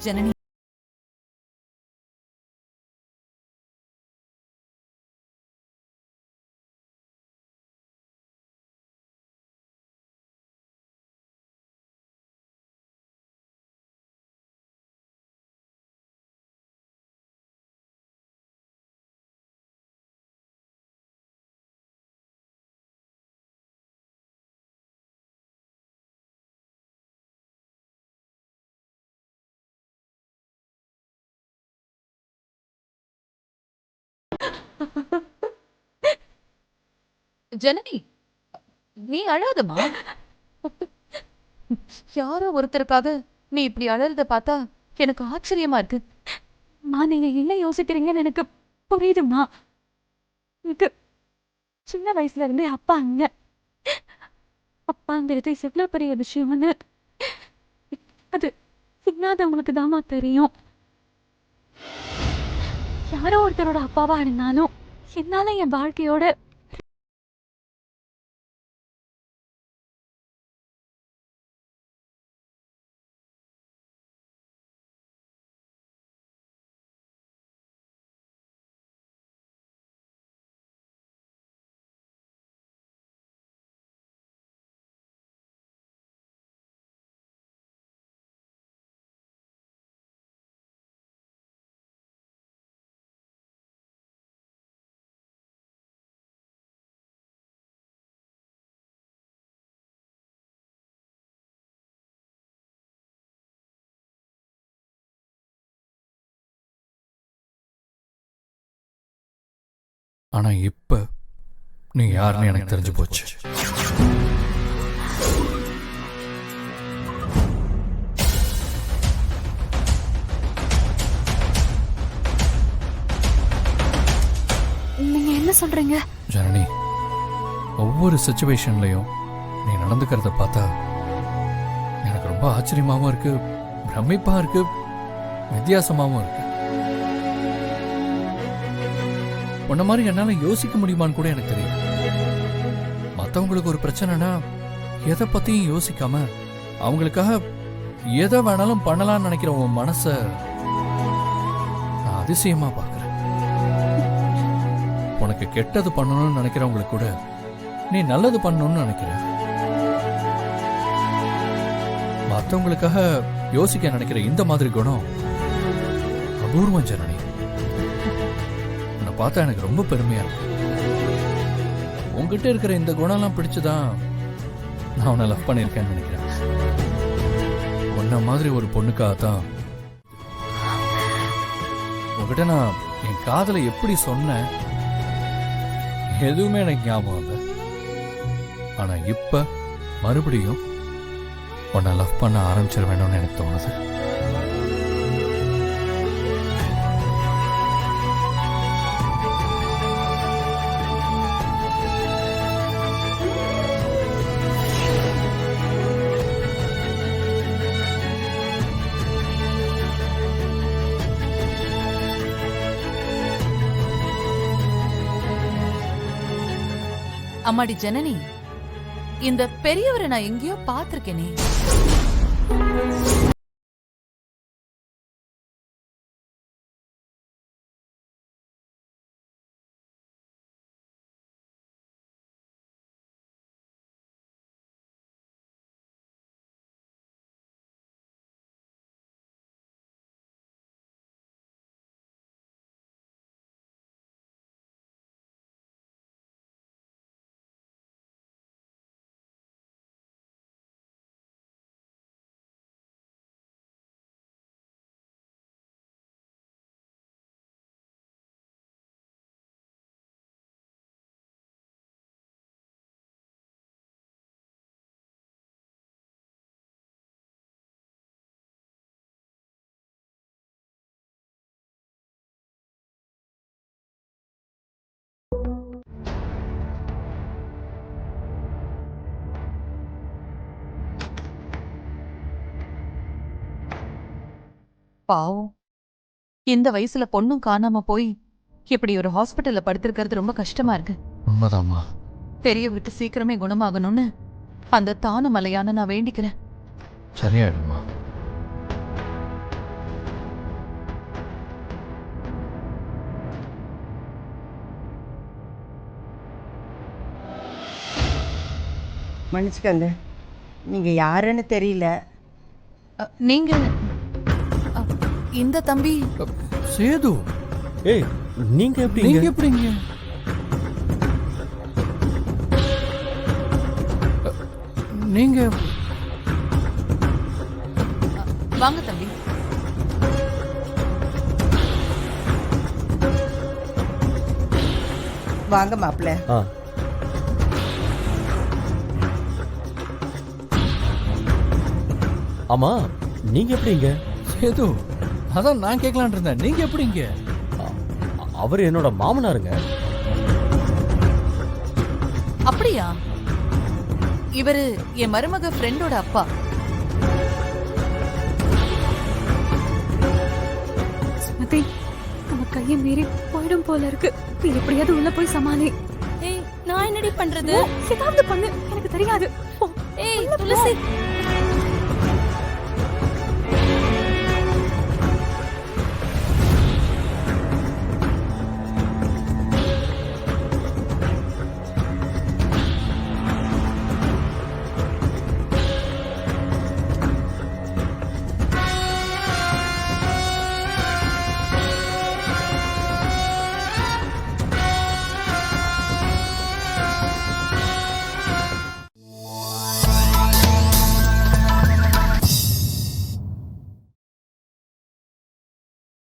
ஜனனி, ஜனனி, நீ அழாதமா. யாரோ ஒருத்தருக்காக நீ இப்படி அழறத பார்த்தா எனக்கு ஆச்சரியமா இருக்கு. நீங்க என்ன யோசிக்கிறீங்கன்னு எனக்கு புரியுதுமா. எனக்கு சின்ன வயசுல இருந்தே அப்பாங்கிறது எவ்வளவு பெரிய விஷயம்னு அது இல்லாதவங்களுக்கு தாமா தெரியும். யாரோ ஒருத்தரோட அப்பாவா இருந்தாலும் என்னால என் வாழ்க்கையோட ஆனா இப்ப நீ யாருன்னு எனக்கு தெரிஞ்சு போச்சு. நீங்க என்ன சொல்றீங்க? ஜனனி, ஒவ்வொரு சிச்சுவேஷன்லயும் நீ நடந்துக்கிறத பார்த்தா எனக்கு ரொம்ப ஆச்சரியமாவும் இருக்கு, பிரமிப்பா இருக்கு, வித்தியாசமாவும் இருக்கு. உன்ன மாதிரி என்னால யோசிக்க முடியுமான்னு கூட எனக்கு தெரியும். மற்றவங்களுக்கு ஒரு பிரச்சனைனா எதை பத்தியும் யோசிக்காம அவங்களுக்காக எதை வேணாலும் பண்ணலாம்னு நினைக்கிற உன் மனச நான் அதிசயமா பார்க்கிறேன். உனக்கு கெட்டது பண்ணணும்னு நினைக்கிறவங்களுக்கு கூட நீ நல்லது பண்ணணும்னு நினைக்கிற. மற்றவங்களுக்காக யோசிக்க நினைக்கிற இந்த மாதிரி குணம் அபூர்வம் ஜனனி. பார்த்தா எனக்கு ரொம்ப பெருமையா இருக்கு. உங்ககிட்ட இருக்கிற இந்த குணம்லாம் பிடிச்சுதான் நான் உன்னை லவ் பண்ணியிருக்கேன்னு நினைக்கிறேன். உன்ன மாதிரி ஒரு பொண்ணுக்காக தான் உங்ககிட்ட நான் என் காதலை எப்படி சொன்னேன் எதுவுமே எனக்கு ஞாபகம் இல்லை. ஆனா இப்ப மறுபடியும் உன்னை லவ் பண்ண ஆரம்பிச்சிட வேணும்னு எனக்கு தோணுது. அம்மாடி ஜனனி, இந்த பெரியவரை நான் எங்கேயோ பார்த்திருக்கேனே. பாவம், இந்த வயசுல பொண்ணும் காணாம போய் இப்படி ஒரு ஹாஸ்பிட்டல்ல படுத்திருக்கிறது ரொம்ப கஷ்டமா இருக்கு. உண்மைதாம்மா. பெரியவருக்கு சீக்கிரமே குணமாகணும்னு அந்த தானு மலையான நான் வேண்டிக்கிறேன். சரியாயிடுமா. மன்னிச்சுக்கங்க, நீங்கள் யாருன்னு தெரியல. நீங்க அ, இந்த தம்பி சேது, ஏய், நீங்க எப்படி நீங்க இங்க? எப்படிங்க? நீங்க வாங்க தம்பி. வாங்க மாப்பிள்ள. ஆ, ஆமா, நீங்க எப்படி இங்க? சேது, அதான் நான் கேட்கலான் இருந்தேன். நீங்க எப்படிங்க? அவர் என்னோட மாமனாருங்க. அப்படியா? இவரு என் மருமக ஃப்ரெண்டோட அப்பா. சுமதி, நம்ம கையை மீறி போயிடும் போல இருக்கு. நீ எப்படியாவது உள்ள போய் சமாளி. ஏய், நான் என்னடி பண்றது? ஏதாவது பண்ணு, எனக்கு தெரியாது. போ. ஏய் துளசி,